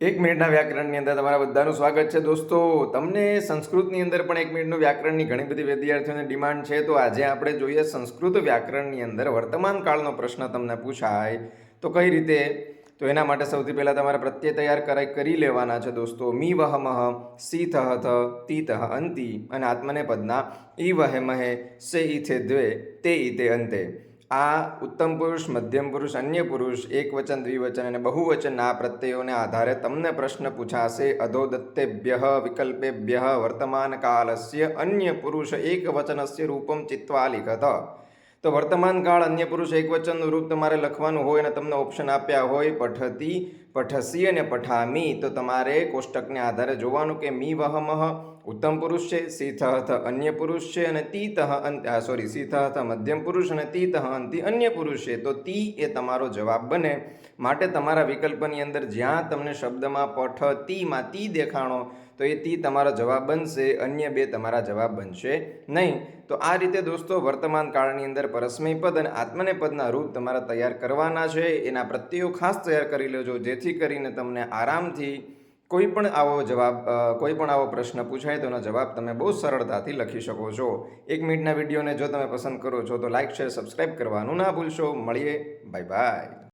એક મિનિટના વ્યાકરણની અંદર તમારા બધાનું સ્વાગત છે દોસ્તો. તમને સંસ્કૃતની અંદર પણ એક મિનિટનું વ્યાકરણની ઘણી બધી વિદ્યાર્થીઓને ડિમાન્ડ છે. તો આજે આપણે જોઈએ સંસ્કૃત વ્યાકરણની અંદર વર્તમાન કાળનો પ્રશ્ન તમને પૂછાય તો કઈ રીતે. તો એના માટે સૌથી પહેલાં તમારે પ્રત્યય તૈયાર કરી લેવાના છે દોસ્તો. મી વહમહ, સી થહ તીતઃ અંતિ અને આત્મનેપદના ઈ વહે મહે સે ઈથે દ્વે તે ઈતે અંતે. આ ઉત્તમ પુરુષ, મધ્યમ પુરુષ, અન્ય પુરુષ, એકવચન, દ્વિવચન અને બહુવચનના પ્રત્યયોને આધારે તમને પ્રશ્ન પૂછાશે. અધોદત્તેભ્ય વિકલ્પેભ્ય વર્તમાન કાલસ્ય અન્ય પુરુષ એકવચનસ્ય રૂપમ ચિત્વા લિખત. તો વર્તમાન કાળ અન્ય પુરુષ એકવચનનું રૂપ તમારે લખવાનું હોય અને તમને ઓપ્શન આપ્યા હોય પઠતી, પઠસી અને પઠામી. તો તમારે કોષ્ટકને આધારે જોવાનું કે મી વહમહ ઉત્તમ પુરુષ છે, સીથહ અન્ય પુરુષ છે અને તીતઃ સીથહ મધ્યમ પુરુષ અને તીતઃ અંતિ અન્ય પુરુષ છે. તો તી એ તમારો જવાબ બને. માટે તમારા વિકલ્પની અંદર જ્યાં તમને શબ્દમાં પઠ તીમાં તી દેખાણો તો એ તી તમારો જવાબ બનશે, અન્ય બે તમારા જવાબ બનશે નહીં. તો આ રીતે દોસ્તો વર્તમાન કાળની અંદર પરસ્મય પદ અને આત્મનેપદના રૂપ તમારે તૈયાર કરવાના છે. એના પ્રત્યયો ખાસ તૈયાર કરી લેજો, જેથી કરીને તમને આરામથી કોઈ પણ આવો પ્રશ્ન પૂછાય તો એનો જવાબ તમે બહુ સરળતાથી લખી શકો છો. એક મિનિટના વિડીયોને જો તમે પસંદ કરો છો તો લાઇક, શેર, સબસ્ક્રાઈબ કરવાનું ના ભૂલશો. મળીએ, બાય બાય.